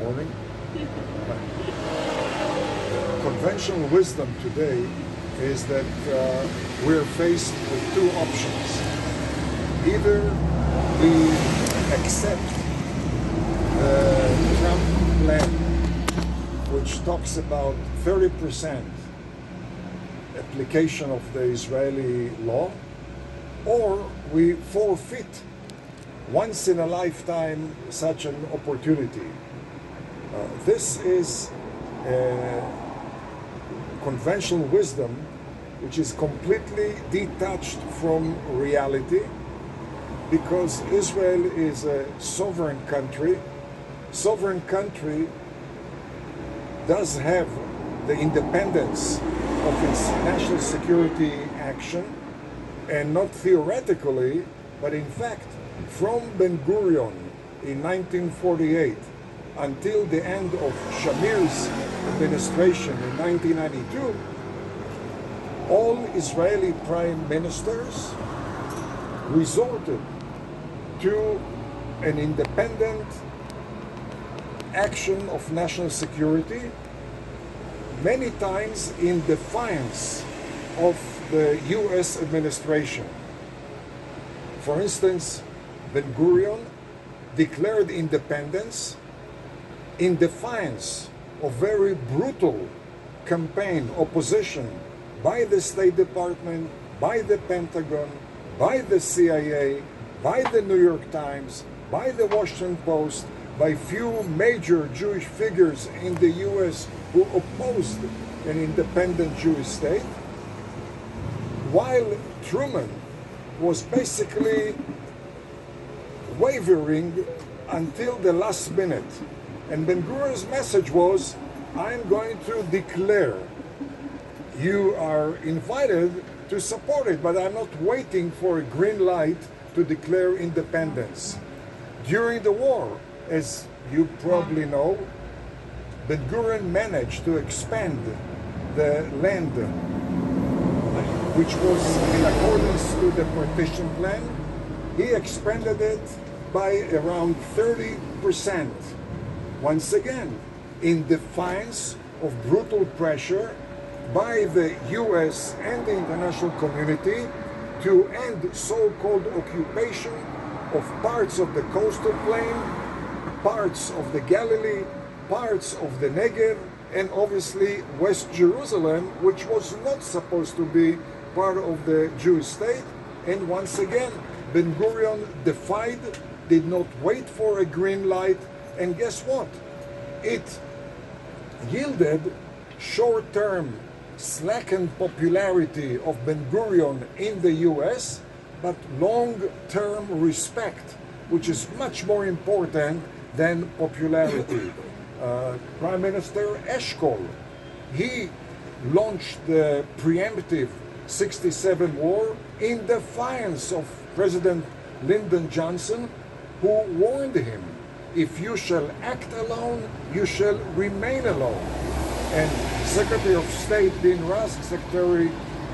morning. Conventional wisdom today is that we're faced with two options. Either we accept the Trump plan, which talks about 30% application of the Israeli law, or we forfeit once in a lifetime such an opportunity. This is conventional wisdom which is completely detached from reality, because Israel is a sovereign country. Sovereign country does have the independence of its national security action, and not theoretically, but in fact, from Ben-Gurion in 1948 until the end of Shamir's administration in 1992, all Israeli prime ministers resorted to an independent action of national security, many times in defiance of the US administration. For instance, Ben-Gurion declared independence in defiance of very brutal campaign opposition by the State Department, by the Pentagon, by the CIA, by the New York Times, by the Washington Post, by few major Jewish figures in the US who opposed an independent Jewish state, while Truman was basically wavering until the last minute. And Ben-Gurion's message was, I'm going to declare. You are invited to support it, but I'm not waiting for a green light to declare independence. During the war, as you probably know, Ben-Gurion managed to expand the land, which was in accordance to the partition plan. He expanded it by around 30%. Once again, in defiance of brutal pressure by the US and the international community to end so-called occupation of parts of the coastal plain, parts of the Galilee, parts of the Negev, and obviously West Jerusalem, which was not supposed to be part of the Jewish state. And once again, Ben-Gurion defied, did not wait for a green light, and guess what? It yielded short-term slackened popularity of Ben-Gurion in the US, but long-term respect, which is much more important than popularity. Prime Minister Eshkol, he launched the preemptive 67 war in defiance of President Lyndon Johnson, who warned him, if you shall act alone, you shall remain alone. And Secretary of State Dean Rusk, Secretary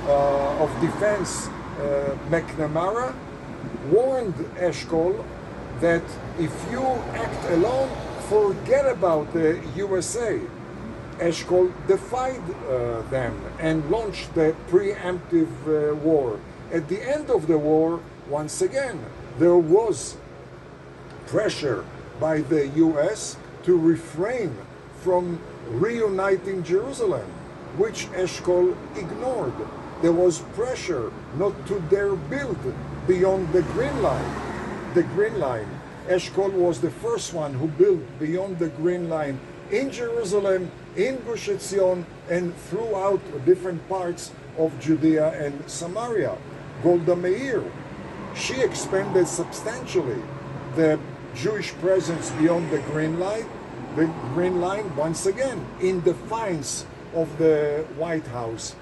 of Defense McNamara, warned Eshkol that if you act alone, forget about the USA. Eshkol defied them and launched the preemptive war. At the end of the war, once again, there was pressure by the US to refrain from reuniting Jerusalem, which Eshkol ignored. There was pressure not to dare build beyond the Green Line. The Green Line. Eshkol was the first one who built beyond the Green Line in Jerusalem, in Gush Etzion, and throughout different parts of Judea and Samaria. Golda Meir, she expanded substantially the Jewish presence beyond the Green Line. The Green Line, once again, in defiance of the White House.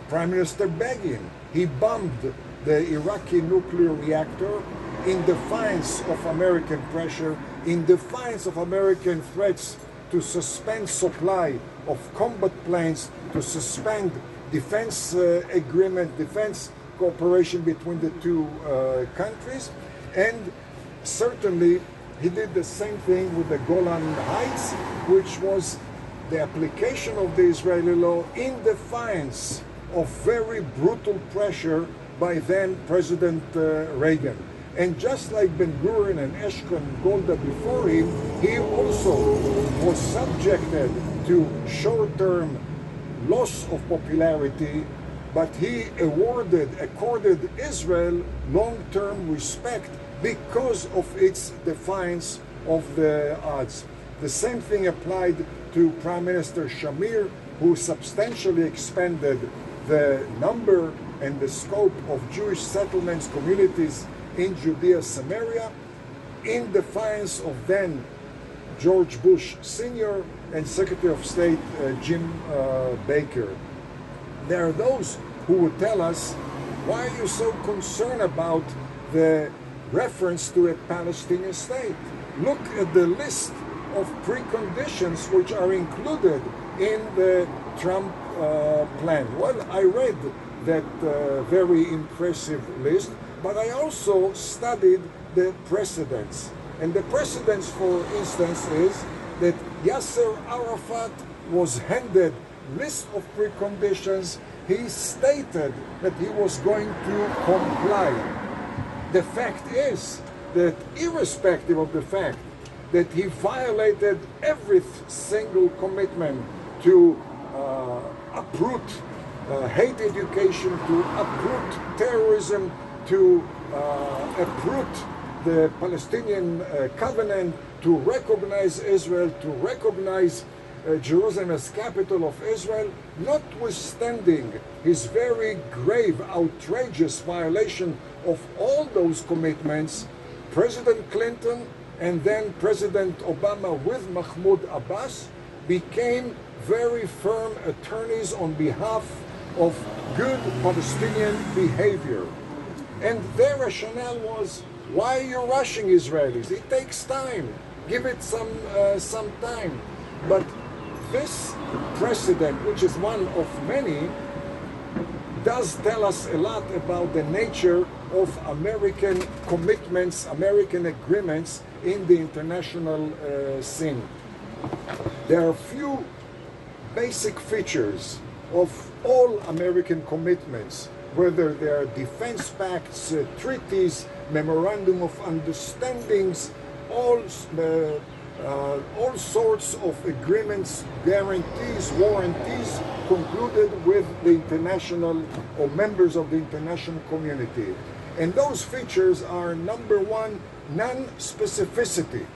Prime Minister Begin, he bombed the Iraqi nuclear reactor in defiance of American pressure, in defiance of American threats to suspend supply of combat planes, to suspend defense agreement, defense cooperation between the two countries. And certainly he did the same thing with the Golan Heights, which was the application of the Israeli law in defiance of very brutal pressure by then President Reagan. And just like Ben-Gurion and Eshkol and Golda before him, he also was subjected to short-term loss of popularity, but he accorded Israel long-term respect because of its defiance of the odds. The same thing applied to Prime Minister Shamir, who substantially expanded the number and the scope of Jewish settlements, communities in Judea, Samaria, in defiance of then George Bush Sr. and Secretary of State Jim Baker. There are those who would tell us, why are you so concerned about the reference to a Palestinian state? Look at the list of preconditions which are included in the Trump plan. Well, I read that very impressive list, but I also studied the precedents. And the precedents, for instance, is that Yasser Arafat was handed list of preconditions. He stated that he was going to comply. The fact is that irrespective of the fact that he violated every single commitment to uproot hate education, to uproot terrorism, to uproot the Palestinian covenant, to recognize Israel, to recognize Jerusalem as capital of Israel, notwithstanding his very grave, outrageous violation of all those commitments, President Clinton and then President Obama with Mahmoud Abbas became very firm attorneys on behalf of good Palestinian behavior. And their rationale was, why are you rushing Israelis? It takes time. Give it some time. But this precedent, which is one of many, does tell us a lot about the nature of American commitments, American agreements in the international scene. There are few basic features of all American commitments, whether they are defense pacts, treaties, memorandum of understandings, all sorts of agreements, guarantees, warranties concluded with the international or members of the international community. And those features are, number one, non-specificity.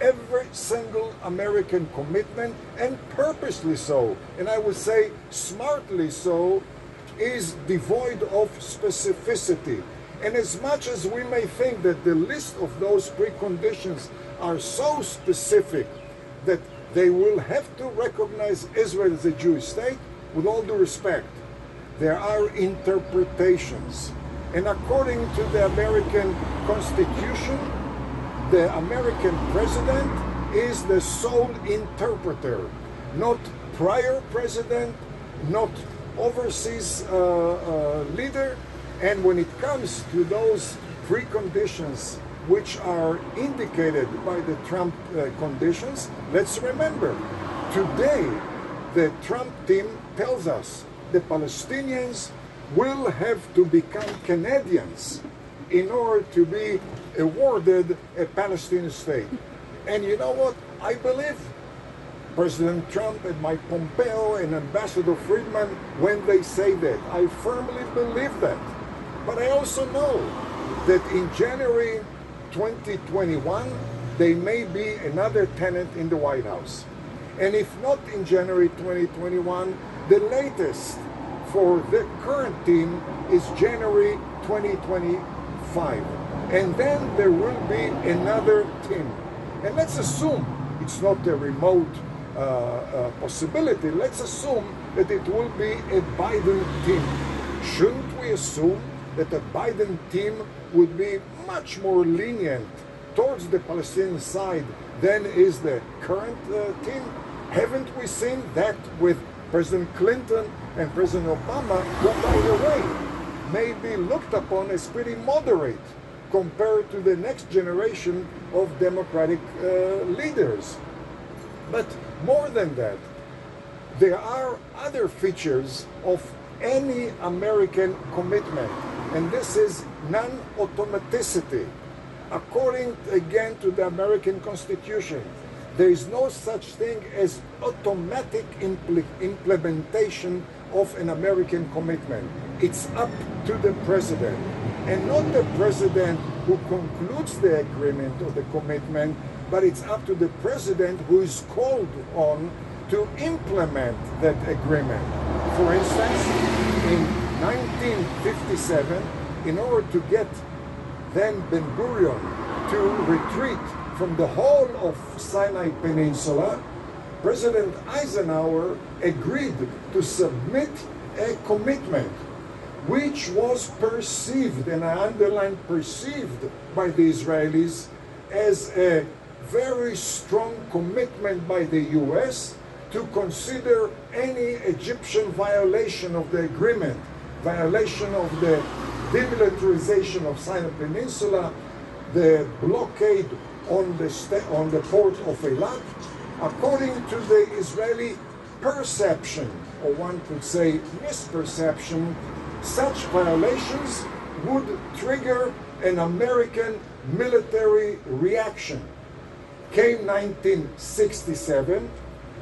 Every single American commitment, and purposely so, and I would say smartly so, is devoid of specificity. And as much as we may think that the list of those preconditions are so specific that they will have to recognize Israel as a Jewish state, with all due respect, there are interpretations. And according to the American Constitution, the American president is the sole interpreter, not prior president, not overseas leader. And when it comes to those preconditions which are indicated by the Trump conditions, let's remember, today the Trump team tells us the Palestinians will have to become Canadians in order to be awarded a Palestinian state. And you know what? I believe President Trump and Mike Pompeo and Ambassador Friedman when they say that. I firmly believe that. But I also know that in January 2021, they may be another tenant in the White House. And if not in January 2021, the latest for the current team is January 2025. And then there will be another team. And let's assume it's not a remote possibility. Let's assume that it will be a Biden team. Shouldn't we assume that a Biden team would be much more lenient towards the Palestinian side than is the current team? Haven't we seen that with President Clinton and President Obama, who, by the way, may be looked upon as pretty moderate compared to the next generation of democratic leaders? But More than that, there are other features of any American commitment, and this is non-automaticity. According, again, to the American Constitution, there is no such thing as automatic implementation of an American commitment. It's up to the president, and not the president who concludes the agreement or the commitment, but it's up to the president who is called on to implement that agreement. For instance, in 1957, in order to get then Ben-Gurion to retreat from the whole of Sinai Peninsula, President Eisenhower agreed to submit a commitment which was perceived, and I underline perceived, by the Israelis as a very strong commitment by the US to consider any Egyptian violation of the agreement, violation of the demilitarization of Sinai Peninsula, the blockade on the port of Eilat, according to the Israeli perception, or one could say misperception, such violations would trigger an American military reaction. Came 1967,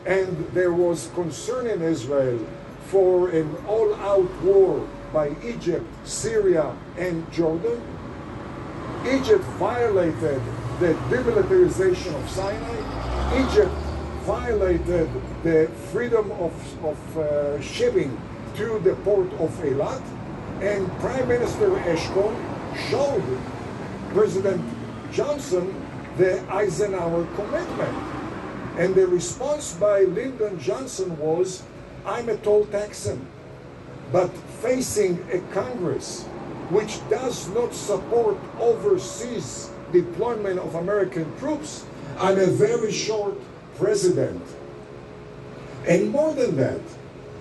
and there was concern in Israel for an all-out war by Egypt, Syria, and Jordan. Egypt violated the demilitarization of Sinai. Egypt violated the freedom of shipping to the port of Eilat, and Prime Minister Eshkol showed President Johnson the Eisenhower commitment. And the response by Lyndon Johnson was, I'm a tall Texan, but facing a Congress which does not support overseas deployment of American troops, I'm a very short president. And more than that,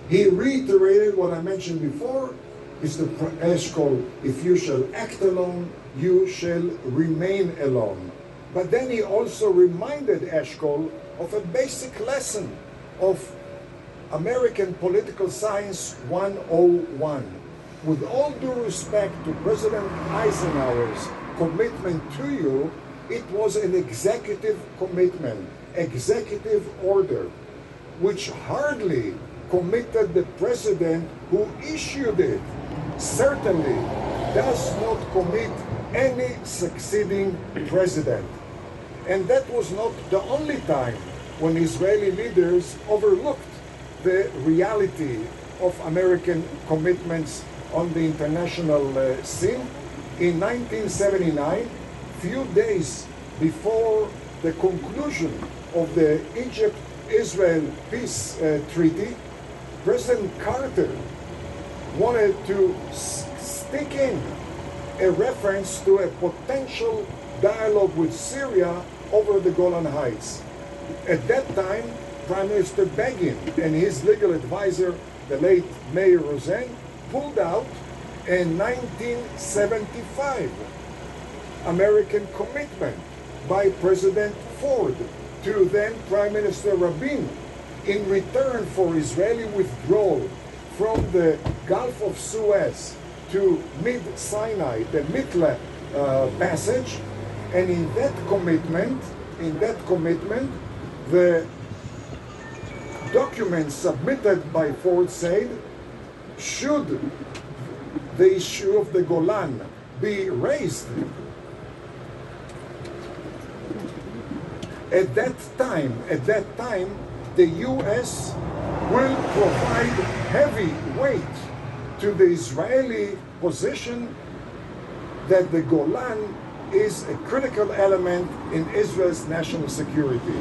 he reiterated what I mentioned before, Mr. Eshkol, if you shall act alone, you shall remain alone. But then he also reminded Eshkol of a basic lesson of American Political Science 101. With all due respect to President Eisenhower's commitment to you, it was an executive commitment, executive order, which hardly committed the president who issued it. Certainly does not commit any succeeding president. And that was not the only time when Israeli leaders overlooked the reality of American commitments on the international scene. In 1979, few days before the conclusion of the Egypt-Israel peace treaty, President Carter wanted to stick in a reference to a potential dialogue with Syria over the Golan Heights. At that time, Prime Minister Begin and his legal advisor, the late Meir Rosen, pulled out a 1975 American commitment by President Ford to then Prime Minister Rabin in return for Israeli withdrawal from the Gulf of Suez to mid-Sinai, the Mitla passage. And in that commitment, the documents submitted by Ford said, should the issue of the Golan be raised, at that time, the U.S. will provide heavy weight to the Israeli position that the Golan is a critical element in Israel's national security.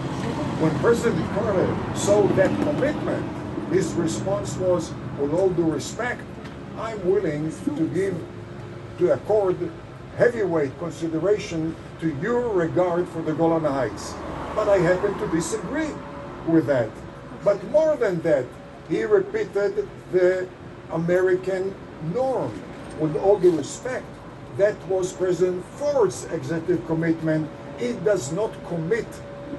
When President Carter saw that commitment, his response was, with all due respect, I'm willing to accord heavyweight consideration to your regard for the Golan Heights. But I happen to disagree with that. But more than that, he repeated the American norm. With all due respect, that was President Ford's executive commitment. It does not commit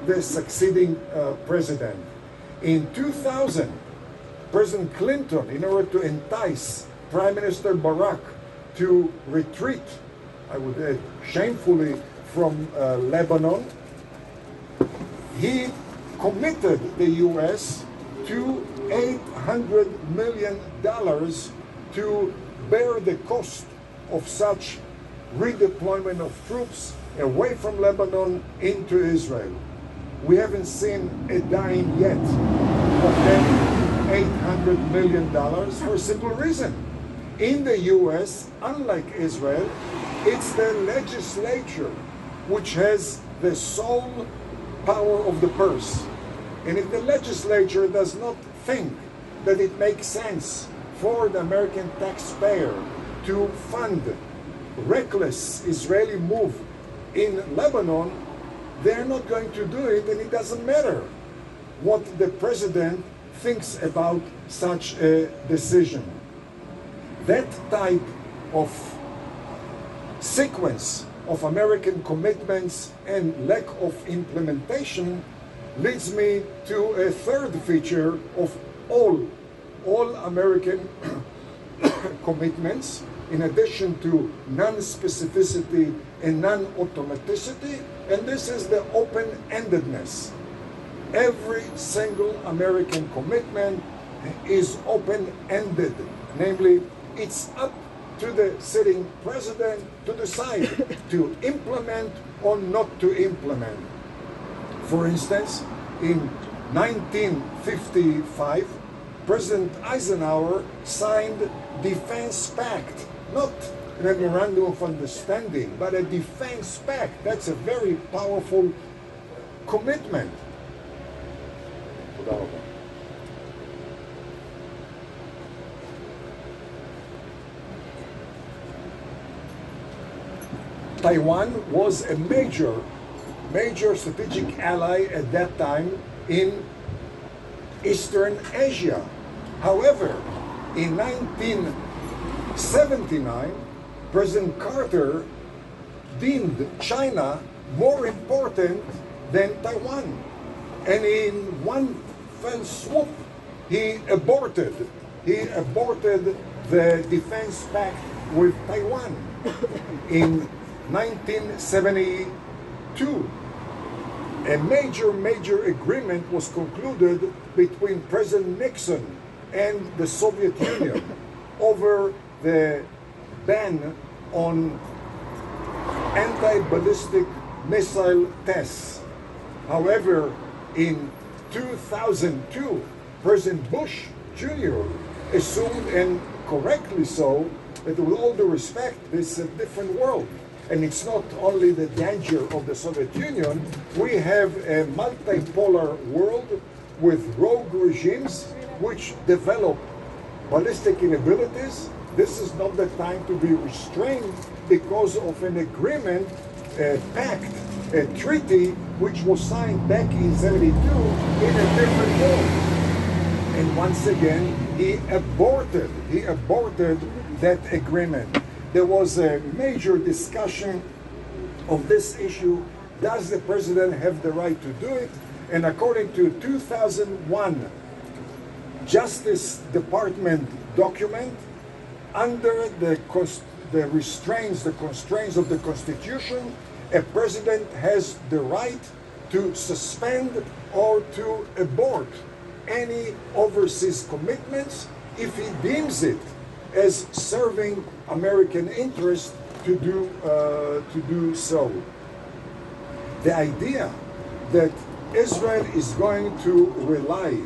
the succeeding president. In 2000, President Clinton, in order to entice Prime Minister Barack to retreat, I would add, shamefully from Lebanon, he committed the U.S. to $800 million to bear the cost of such redeployment of troops away from Lebanon into Israel. We haven't seen a dime yet of that $800 million for a simple reason. In the US, unlike Israel, it's the legislature which has the sole power of the purse. And if the legislature does not think that it makes sense for the American taxpayer to fund reckless Israeli move in Lebanon, they're not going to do it, and it doesn't matter what the president thinks about such a decision. That type of sequence of American commitments and lack of implementation leads me to a third feature of all American commitments, in addition to non-specificity and non-automaticity, and this is the open-endedness. Every single American commitment is open-ended, namely, it's up to the sitting president to decide to implement or not to implement. For instance, in 1955, President Eisenhower signed Defense Pact, not a memorandum of understanding, but a defense pact. That's a very powerful commitment. Taiwan was a major strategic ally at that time in Eastern Asia. However, in 1979, President Carter deemed China more important than Taiwan. And in one fell swoop, he aborted the defense pact with Taiwan. In 1972, a major agreement was concluded between President Nixon and the Soviet Union over the ban on anti-ballistic missile tests. However, in 2002, President Bush Jr. assumed, and correctly so, that with all due respect, this is a different world. And it's not only the danger of the Soviet Union, we have a multipolar world with rogue regimes which develop ballistic inabilities. This is not the time to be restrained because of an agreement, a pact, a treaty which was signed back in 72 in a different world. And once again, he aborted that agreement. There was a major discussion of this issue. Does the president have the right to do it? And according to 2001 Justice Department document, under the constraints of the Constitution, a president has the right to suspend or to abort any overseas commitments if he deems it as serving American interest to do so. The idea that Israel is going to rely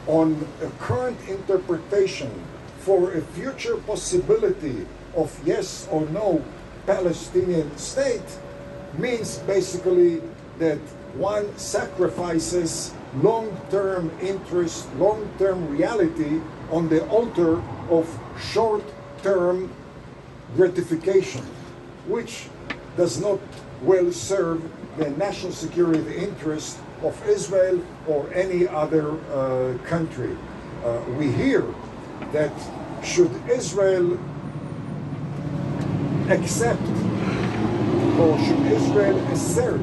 on a current interpretation for a future possibility of yes or no Palestinian state means basically that one sacrifices long-term interest, long-term reality on the altar of short-term gratification, which does not well serve the national security interest of Israel or any other country. We hear that should Israel accept or should Israel assert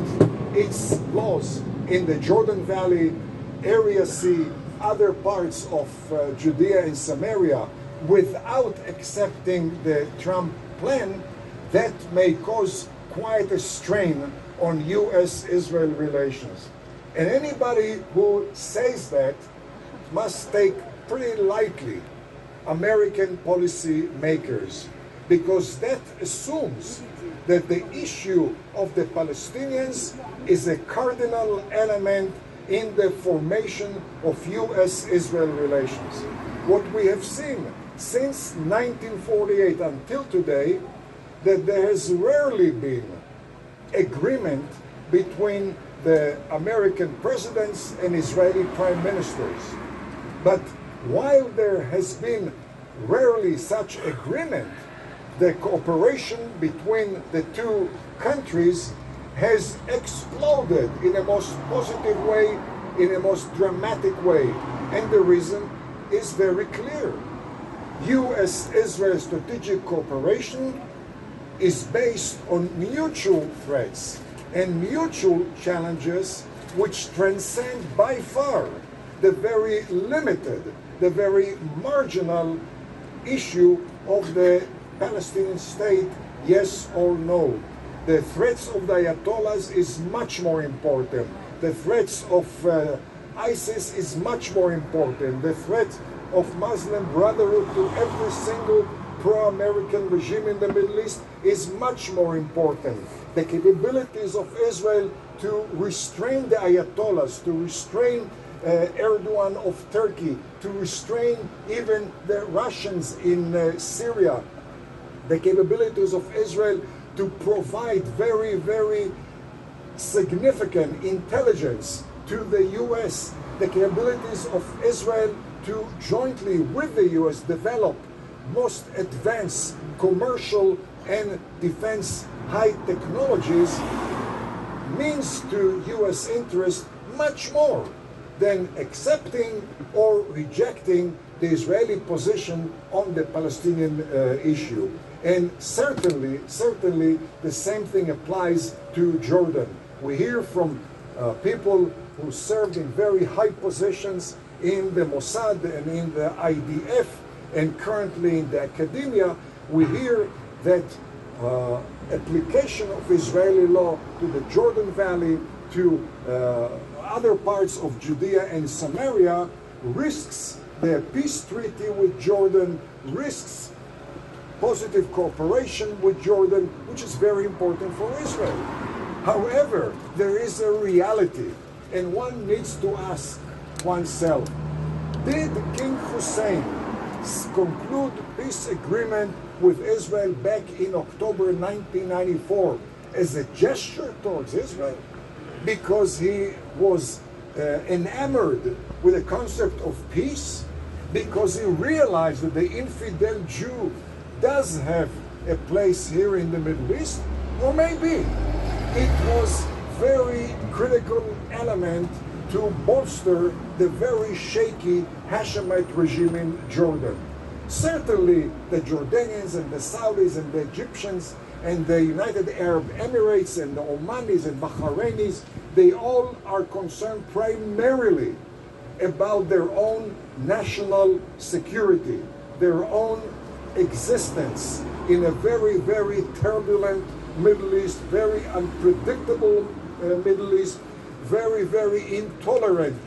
its laws in the Jordan Valley Area C, other parts of Judea and Samaria, without accepting the Trump plan, that may cause quite a strain on U.S.-Israel relations. And anybody who says that must take pretty lightly American policy makers, because that assumes that the issue of the Palestinians is a cardinal element in the formation of U.S.-Israel relations. What we have seen since 1948 until today, that there has rarely been agreement between the American presidents and Israeli prime ministers. But while there has been rarely such agreement, the cooperation between the two countries has exploded in a most positive way, in a most dramatic way. And the reason is very clear. U.S.-Israel strategic cooperation is based on mutual threats and mutual challenges which transcend by far the very limited, the very marginal issue of the Palestinian state, yes or no. The threats of the Ayatollahs is much more important. The threats of ISIS is much more important. The threat of Muslim Brotherhood to every single pro-American regime in the Middle East is much more important. The capabilities of Israel to restrain the Ayatollahs, to restrain Erdogan of Turkey, to restrain even the Russians in Syria, the capabilities of Israel to provide very, very significant intelligence to the U.S., the capabilities of Israel to jointly with the U.S. develop most advanced commercial and defense high technologies means to U.S. interest much more than accepting or rejecting the Israeli position on the Palestinian issue. And certainly the same thing applies to Jordan. We hear from people who served in very high positions in the Mossad and in the IDF and currently in the academia. We hear that application of Israeli law to the Jordan Valley, to other parts of Judea and Samaria risks the peace treaty with Jordan, risks positive cooperation with Jordan, which is very important for Israel. However, there is a reality, and one needs to ask oneself, did King Hussein conclude peace agreement with Israel back in October 1994 as a gesture towards Israel? Because he was enamored with the concept of peace? Because he realized that the infidel Jew does have a place here in the Middle East? Or maybe it was very critical element to bolster the very shaky Hashemite regime in Jordan. Certainly the Jordanians and the Saudis and the Egyptians and the United Arab Emirates and the Omanis and Bahrainis, they all are concerned primarily about their own national security, their own existence in a very, very turbulent Middle East, very unpredictable Middle East, very, very intolerant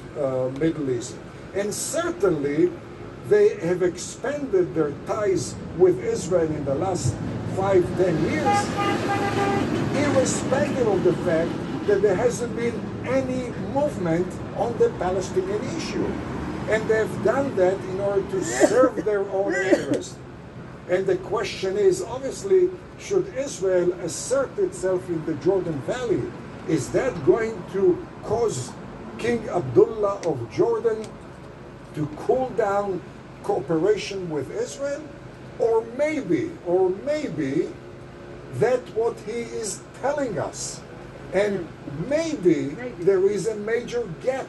Middle East. And certainly they have expanded their ties with Israel in the last 5-10 years, irrespective of the fact that there hasn't been any movement on the Palestinian issue. And they've done that in order to serve their own interest. And the question is, obviously, should Israel assert itself in the Jordan Valley? Is that going to cause King Abdullah of Jordan to cool down cooperation with Israel? Or maybe that's what he is telling us. And maybe there is a major gap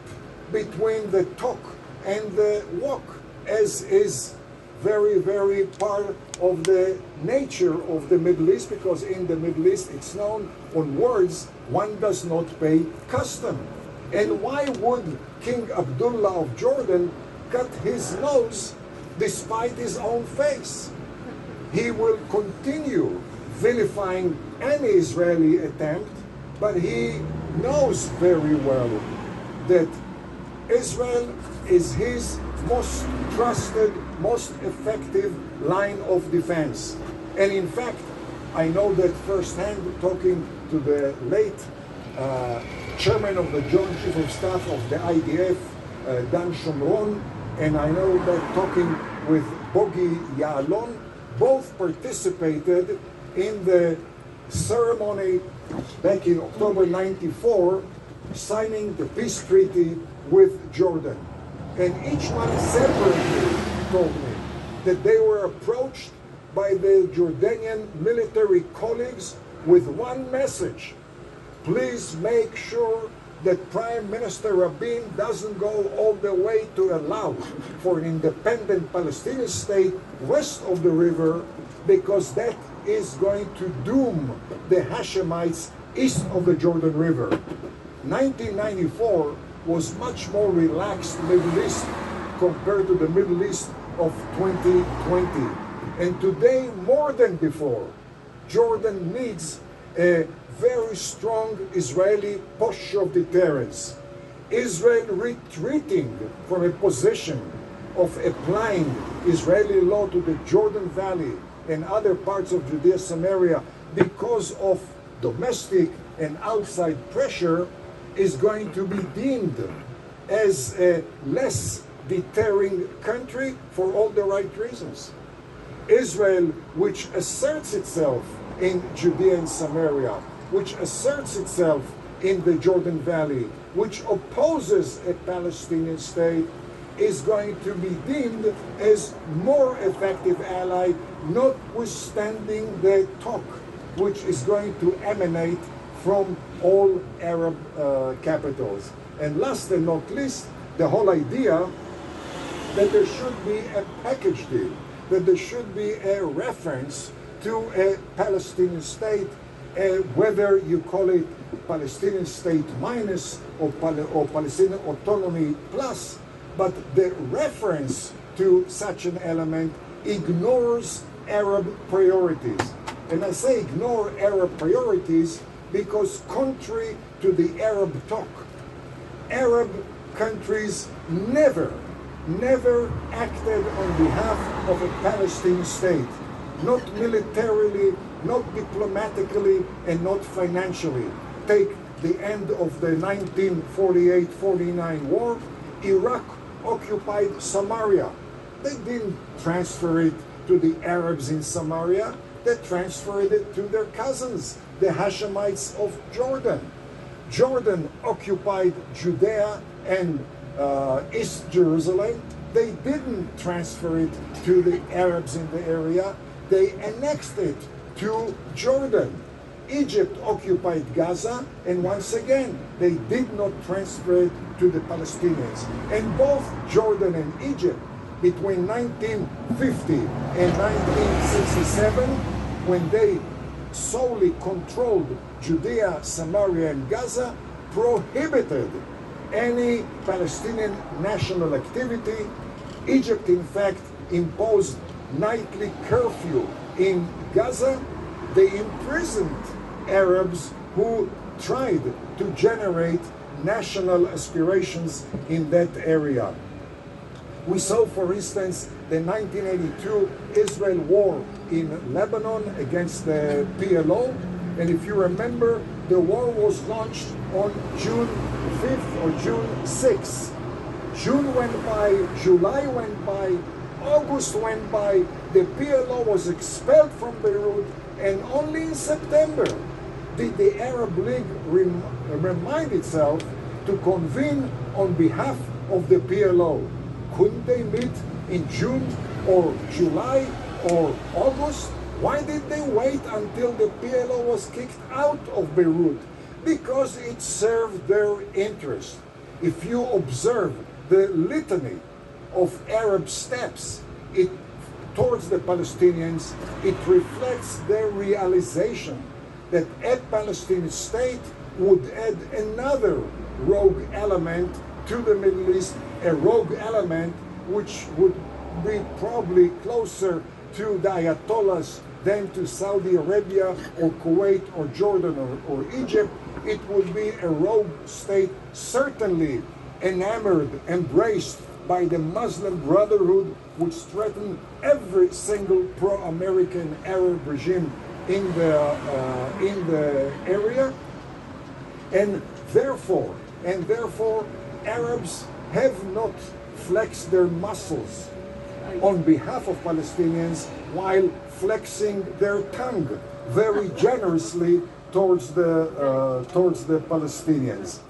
between the talk and the walk, as is very, very part of the nature of the Middle East, because in the Middle East it's known on words one does not pay custom. And why would King Abdullah of Jordan cut his nose despite his own face? He will continue vilifying any Israeli attempt, but he knows very well that Israel is his most trusted, most effective line of defense. And in fact, I know that firsthand, talking to the late chairman of the Joint Chief of Staff of the IDF, Dan Shomron, and I know that talking with Bogi Ya'alon, both participated in the ceremony back in October '94, signing the peace treaty with Jordan. And each one separately told me that they were approached by the Jordanian military colleagues with one message: please make sure that Prime Minister Rabin doesn't go all the way to allow for an independent Palestinian state west of the river, because that is going to doom the Hashemites east of the Jordan River. 1994 was much more relaxed Middle East compared to the Middle East of 2020. And today, more than before, Jordan needs a very strong Israeli posture of deterrence. Israel retreating from a position of applying Israeli law to the Jordan Valley and other parts of Judea Samaria because of domestic and outside pressure is going to be deemed as a less deterring country for all the right reasons. Israel, which asserts itself in Judea and Samaria, which asserts itself in the Jordan Valley, which opposes a Palestinian state, is going to be deemed as more effective ally, notwithstanding the talk which is going to emanate from all Arab capitals. And last and not least, the whole idea that there should be a package deal, that there should be a reference to a Palestinian state, whether you call it Palestinian state minus or Palestinian autonomy plus, but the reference to such an element ignores Arab priorities. And I say ignore Arab priorities because contrary to the Arab talk, Arab countries never acted on behalf of a Palestinian state, not militarily, not diplomatically, and not financially. Take the end of the 1948-49 war. Iraq occupied Samaria. They didn't transfer it to the Arabs in Samaria. They transferred it to their cousins, the Hashemites of Jordan. Jordan occupied Judea and East Jerusalem. They didn't transfer it to the Arabs in the area. They annexed it to Jordan. Egypt occupied Gaza, and once again, they did not transfer it to the Palestinians. And both Jordan and Egypt, between 1950 and 1967, when they solely controlled Judea, Samaria, and Gaza, prohibited any Palestinian national activity. Egypt, in fact, imposed nightly curfew in Gaza. They imprisoned Arabs who tried to generate national aspirations in that area. We saw, for instance, the 1982 Israel war in Lebanon against the PLO. And if you remember, the war was launched on June 5th or June 6th. June went by, July went by, August went by, the PLO was expelled from Beirut, and only in September did the Arab League remind itself to convene on behalf of the PLO. Couldn't they meet in June or July or August? Why did they wait until the PLO was kicked out of Beirut? Because it served their interest. If you observe the litany of Arab steps towards the Palestinians, it reflects their realization that a Palestinian state would add another rogue element to the Middle East, a rogue element which would be probably closer to the Ayatollahs than to Saudi Arabia or Kuwait or Jordan or Egypt. It would be a rogue state, certainly enamored, embraced by the Muslim Brotherhood, which threatened every single pro-American Arab regime in the area, and therefore Arabs have not flexed their muscles on behalf of Palestinians while flexing their tongue very generously towards the Palestinians.